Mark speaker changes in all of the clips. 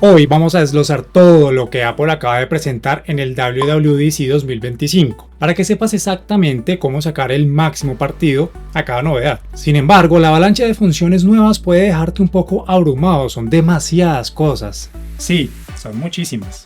Speaker 1: Hoy vamos a desglosar todo lo que Apple acaba de presentar en el WWDC 2025, para que sepas exactamente cómo sacar el máximo partido a cada novedad. Sin embargo, la avalancha de funciones nuevas puede dejarte un poco abrumado, son demasiadas cosas. Sí, son muchísimas,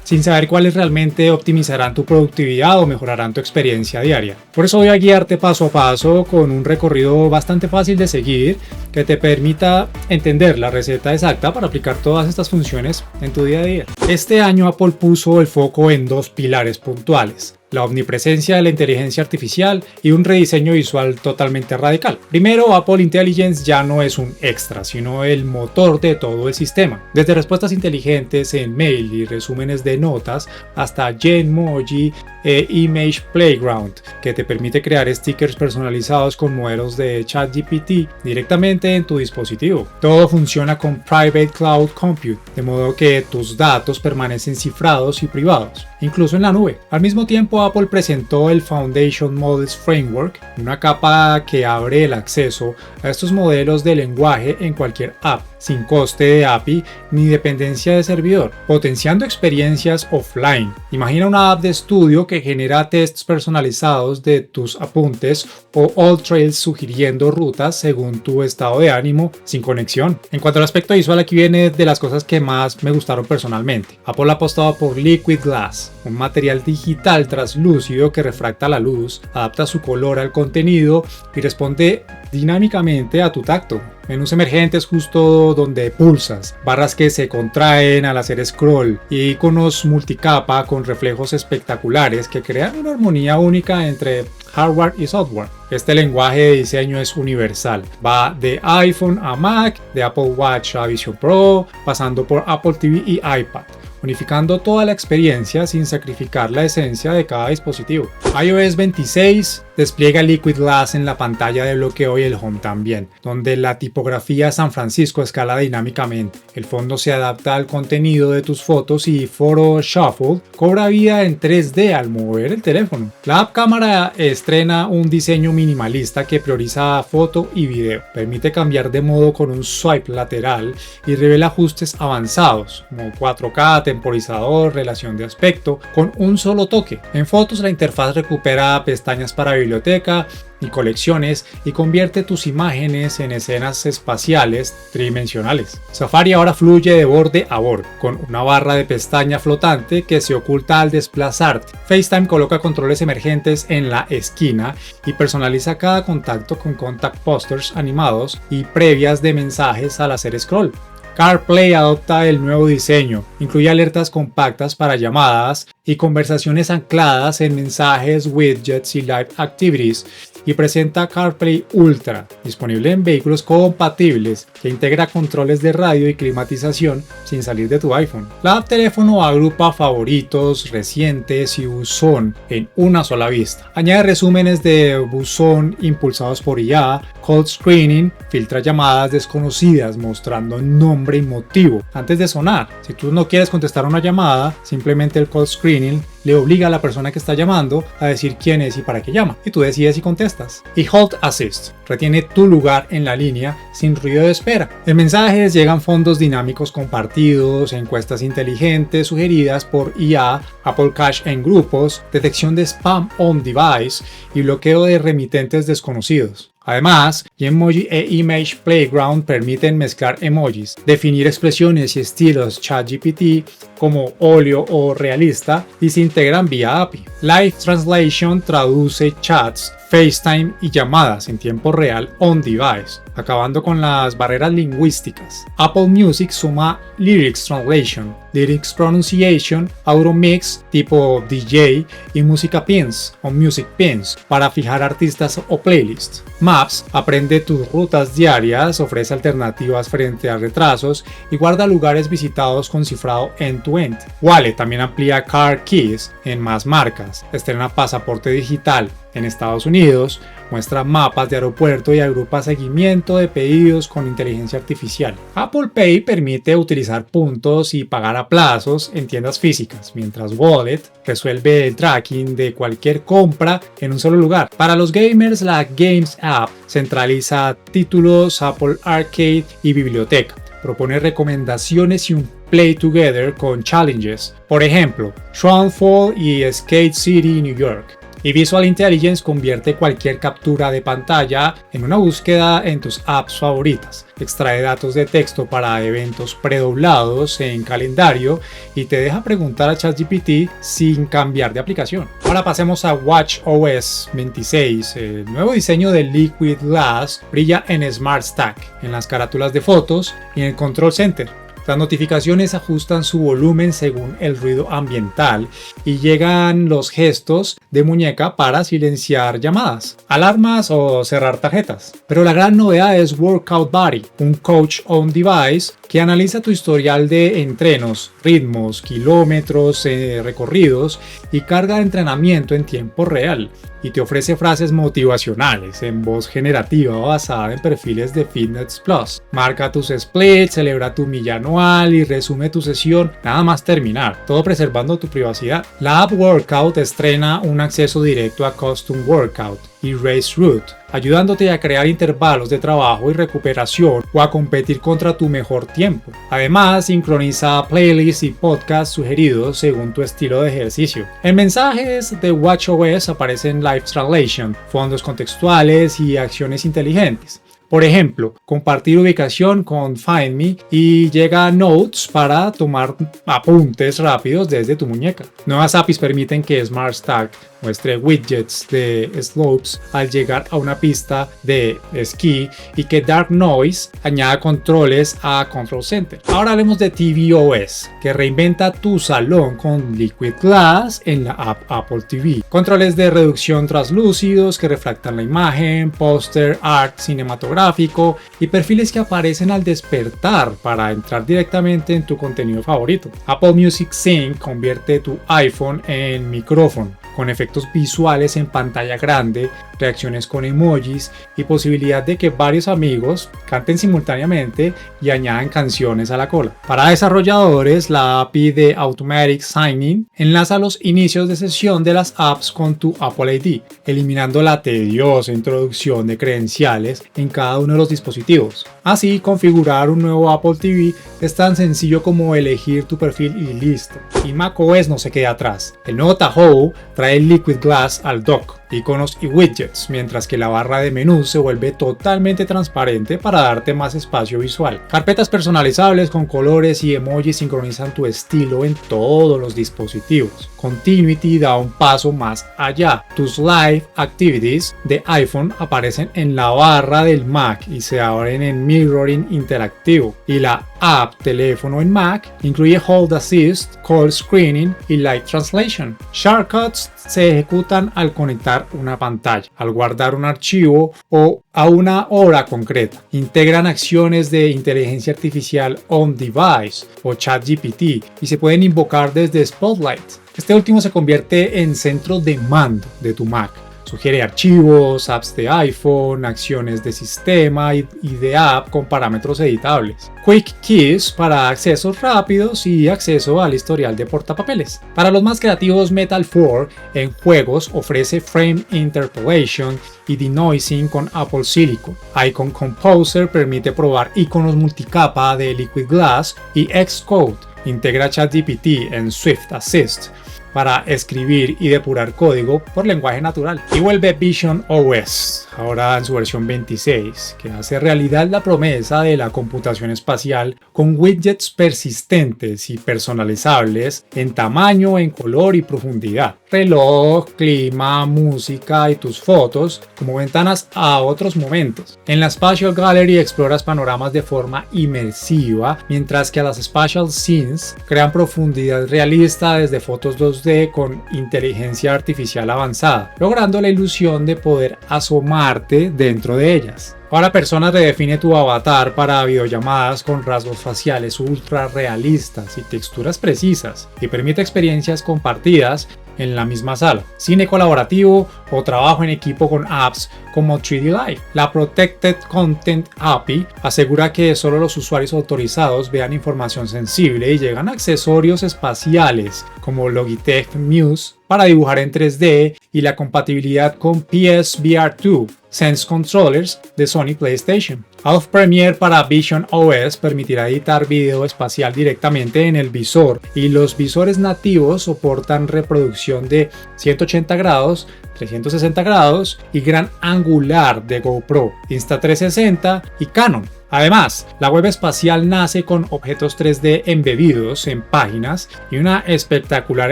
Speaker 1: sin saber cuáles realmente optimizarán tu productividad o mejorarán tu experiencia diaria. Por eso voy a guiarte paso a paso con un recorrido bastante fácil de seguir que te permita entender la receta exacta para aplicar todas estas funciones en tu día a día. Este año Apple puso el foco en dos pilares puntuales: la omnipresencia de la inteligencia artificial y un rediseño visual totalmente radical. Primero, Apple Intelligence ya no es un extra, sino el motor de todo el sistema. Desde respuestas inteligentes en mail y resúmenes de notas hasta Genmoji e Image Playground, que te permite crear stickers personalizados con modelos de ChatGPT directamente en tu dispositivo. Todo funciona con Private Cloud Compute, de modo que tus datos permanecen cifrados y privados, incluso en la nube. Al mismo tiempo, Apple presentó el Foundation Models Framework, una capa que abre el acceso a estos modelos de lenguaje en cualquier app, sin coste de API ni dependencia de servidor, potenciando experiencias offline. Imagina una app de estudio que genera tests personalizados de tus apuntes o AllTrails sugiriendo rutas según tu estado de ánimo sin conexión. En cuanto al aspecto visual, aquí viene de las cosas que más me gustaron personalmente. Apple ha apostado por Liquid Glass, un material digital translúcido que refracta la luz, adapta su color al contenido y responde dinámicamente a tu tacto. Menús emergentes justo donde pulsas, barras que se contraen al hacer scroll y iconos multicapa con reflejos espectaculares que crean una armonía única entre hardware y software. Este lenguaje de diseño es universal, va de iPhone a Mac, de Apple Watch a Vision Pro, pasando por Apple TV y iPad, unificando toda la experiencia sin sacrificar la esencia de cada dispositivo. iOS 26 despliega Liquid Glass en la pantalla de bloqueo y el Home también, donde la tipografía San Francisco escala dinámicamente. El fondo se adapta al contenido de tus fotos y Photo Shuffle cobra vida en 3D al mover el teléfono. La app cámara estrena un diseño minimalista que prioriza foto y video. Permite cambiar de modo con un swipe lateral y revela ajustes avanzados como 4K, temporizador, relación de aspecto, con un solo toque. En fotos, la interfaz recupera pestañas para biblioteca y colecciones y convierte tus imágenes en escenas espaciales tridimensionales. Safari ahora fluye de borde a borde, con una barra de pestaña flotante que se oculta al desplazarte. FaceTime coloca controles emergentes en la esquina y personaliza cada contacto con contact posters animados y previas de mensajes al hacer scroll. CarPlay adopta el nuevo diseño, incluye alertas compactas para llamadas y conversaciones ancladas en mensajes, widgets y live activities, y presenta CarPlay Ultra, disponible en vehículos compatibles, que integra controles de radio y climatización sin salir de tu iPhone. La app teléfono agrupa favoritos, recientes y buzón en una sola vista. Añade resúmenes de buzón impulsados por IA, call screening, filtra llamadas desconocidas mostrando nombre y motivo antes de sonar. Si tú no quieres contestar una llamada, simplemente el call screening le obliga a la persona que está llamando a decir quién es y para qué llama, y tú decides si contestas. Y Hold Assist retiene tu lugar en la línea sin ruido de espera. En mensajes llegan fondos dinámicos compartidos, encuestas inteligentes sugeridas por IA, Apple Cache en grupos, detección de spam on device y bloqueo de remitentes desconocidos. Además, Genmoji e Image Playground permiten mezclar emojis, definir expresiones y estilos ChatGPT como óleo o realista y se integran vía API. Live Translation traduce chats, FaceTime y llamadas en tiempo real on device, acabando con las barreras lingüísticas. Apple Music suma Lyrics Translation, Lyrics Pronunciation, Audio Mix tipo DJ y música pins o Music Pins para fijar artistas o playlists. Maps aprende tus rutas diarias, ofrece alternativas frente a retrasos y guarda lugares visitados con cifrado end-to-end. Wallet también amplía Car Keys en más marcas, estrena pasaporte digital en Estados Unidos, muestra mapas de aeropuerto y agrupa seguimiento de pedidos con inteligencia artificial. Apple Pay permite utilizar puntos y pagar a plazos en tiendas físicas, mientras Wallet resuelve el tracking de cualquier compra en un solo lugar. Para los gamers, la Games App centraliza títulos, Apple Arcade y biblioteca. Propone recomendaciones y un play together con challenges. Por ejemplo, Fall y Skate City, New York. Y Visual Intelligence convierte cualquier captura de pantalla en una búsqueda en tus apps favoritas. Extrae datos de texto para eventos predoblados en calendario y te deja preguntar a ChatGPT sin cambiar de aplicación. Ahora pasemos a watchOS 26. El nuevo diseño de Liquid Glass brilla en Smart Stack, en las carátulas de fotos y en el Control Center. Las notificaciones ajustan su volumen según el ruido ambiental y llegan los gestos de muñeca para silenciar llamadas, alarmas o cerrar tarjetas. Pero la gran novedad es Workout Buddy, un coach on device que analiza tu historial de entrenos, ritmos, kilómetros recorridos y carga de entrenamiento en tiempo real. Y te ofrece frases motivacionales en voz generativa basada en perfiles de Fitness Plus. Marca tus splits, celebra tu milla anual y resume tu sesión nada más terminar, todo preservando tu privacidad. La app Workout estrena un acceso directo a Custom Workout y Race Route, ayudándote a crear intervalos de trabajo y recuperación o a competir contra tu mejor tiempo. Además, sincroniza playlists y podcasts sugeridos según tu estilo de ejercicio. En mensajes de watchOS aparecen live translation, fondos contextuales y acciones inteligentes. Por ejemplo, compartir ubicación con Find Me y llega Notes para tomar apuntes rápidos desde tu muñeca. Nuevas APIs permiten que Smart Stack muestre widgets de slopes al llegar a una pista de esquí y que Dark Noise añada controles a Control Center. Ahora hablemos de tvOS, que reinventa tu salón con Liquid Glass en la app Apple TV. Controles de reducción translúcidos que refractan la imagen, póster, art cinematográfico y perfiles que aparecen al despertar para entrar directamente en tu contenido favorito. Apple Music Sync convierte tu iPhone en micrófono, con efectos visuales en pantalla grande, reacciones con emojis y posibilidad de que varios amigos canten simultáneamente y añadan canciones a la cola. Para desarrolladores, la API de Automatic Signing enlaza los inicios de sesión de las apps con tu Apple ID, eliminando la tediosa introducción de credenciales en cada uno de los dispositivos. Así, configurar un nuevo Apple TV es tan sencillo como elegir tu perfil y listo. Y macOS no se queda atrás. El nuevo Tahoe trae Liquid Glass al dock, iconos y widgets, mientras que la barra de menú se vuelve totalmente transparente para darte más espacio visual. Carpetas personalizables con colores y emojis sincronizan tu estilo en todos los dispositivos. Continuity da un paso más allá. Tus Live Activities de iPhone aparecen en la barra del Mac y se abren en mirroring interactivo. Y la app teléfono en Mac incluye Hold Assist, Call Screening y Live Translation. Shortcuts se ejecutan al conectar una pantalla, al guardar un archivo o a una hora concreta. Integran acciones de inteligencia artificial on device o ChatGPT y se pueden invocar desde Spotlight. Este último se convierte en centro de mando de tu Mac. Sugiere archivos, apps de iPhone, acciones de sistema y de app con parámetros editables. Quick Keys para accesos rápidos y acceso al historial de portapapeles. Para los más creativos, Metal 4 en juegos ofrece Frame Interpolation y Denoising con Apple Silicon. Icon Composer permite probar iconos multicapa de Liquid Glass y Xcode. Integra ChatGPT en Swift Assist para escribir y depurar código por lenguaje natural. Y vuelve Vision OS, ahora en su versión 26, que hace realidad la promesa de la computación espacial con widgets persistentes y personalizables en tamaño, en color y profundidad. Reloj, clima, música y tus fotos como ventanas a otros momentos. En la Spatial Gallery exploras panoramas de forma inmersiva, mientras que las Spatial Scenes crean profundidad realista desde fotos 2D con inteligencia artificial avanzada, logrando la ilusión de poder asomarte dentro de ellas. Ahora Persona redefine tu avatar para videollamadas con rasgos faciales ultra realistas y texturas precisas y permite experiencias compartidas en la misma sala, cine colaborativo o trabajo en equipo con apps como 3D Live. La Protected Content API asegura que solo los usuarios autorizados vean información sensible y llegan accesorios espaciales como Logitech Muse para dibujar en 3D y la compatibilidad con PSVR2 Sense Controllers de Sony PlayStation. Adobe Premiere para Vision OS permitirá editar video espacial directamente en el visor y los visores nativos soportan reproducción de 180 grados, 360 grados y gran angular de GoPro, Insta360 y Canon. Además, la web espacial nace con objetos 3D embebidos en páginas y una espectacular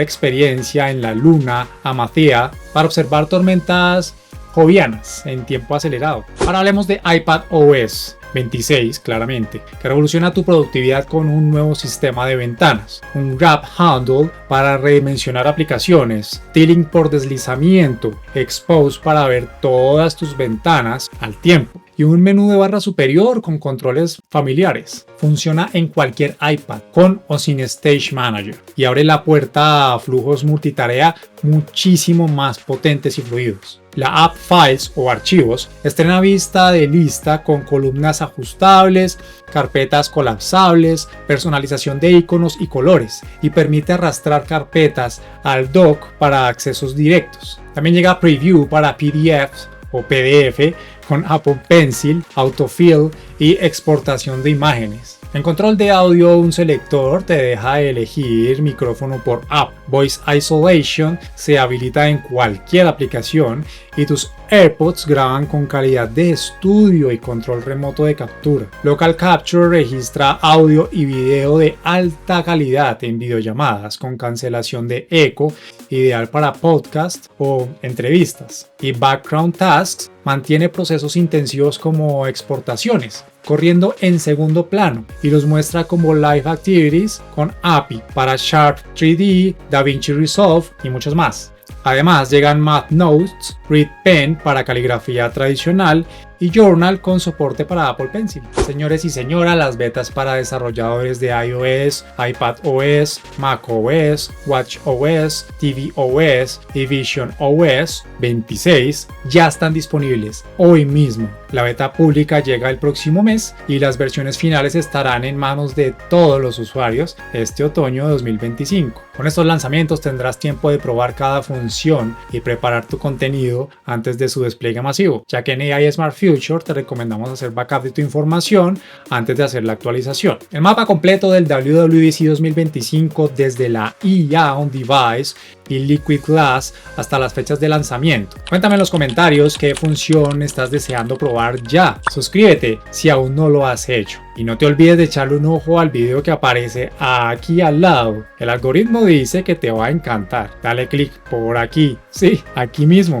Speaker 1: experiencia en la luna Amalthea para observar tormentas jovianas en tiempo acelerado. Ahora hablemos de iPadOS 26, claramente, que revoluciona tu productividad con un nuevo sistema de ventanas, un Grab Handle para redimensionar aplicaciones, Tiling por deslizamiento, Expose para ver todas tus ventanas al tiempo y un menú de barra superior con controles familiares. Funciona en cualquier iPad, con o sin Stage Manager, y abre la puerta a flujos multitarea muchísimo más potentes y fluidos. La App Files o archivos estrena vista de lista con columnas ajustables, carpetas colapsables, personalización de iconos y colores, y permite arrastrar carpetas al dock para accesos directos. También llega Preview para PDFs o PDF con Apple Pencil, Autofill y exportación de imágenes. En control de audio, un selector te deja elegir micrófono por app. Voice Isolation se habilita en cualquier aplicación y tus AirPods graban con calidad de estudio y control remoto de captura. Local Capture registra audio y video de alta calidad en videollamadas con cancelación de eco, ideal para podcast o entrevistas. Y Background Tasks mantiene procesos intensivos como exportaciones corriendo en segundo plano y los muestra como Live Activities con API para Sharp 3D, DaVinci Resolve y muchos más. Además llegan Math Notes, Read Pen para caligrafía tradicional y Journal con soporte para Apple Pencil. Señores y señoras, las betas para desarrolladores de iOS, iPadOS, macOS, watchOS, tvOS y visionOS 26 ya están disponibles hoy mismo. La beta pública llega el próximo mes y las versiones finales estarán en manos de todos los usuarios este otoño de 2025. Con estos lanzamientos tendrás tiempo de probar cada función y preparar tu contenido antes de su despliegue masivo, ya que en AI Smart Future te recomendamos hacer backup de tu información antes de hacer la actualización. El mapa completo del WWDC 2025 desde la IA on Device y Liquid Glass hasta las fechas de lanzamiento. Cuéntame en los comentarios qué función estás deseando probar ya. Suscríbete si aún no lo has hecho. Y no te olvides de echarle un ojo al video que aparece aquí al lado. El algoritmo dice que te va a encantar. Dale click por aquí. Sí, aquí mismo.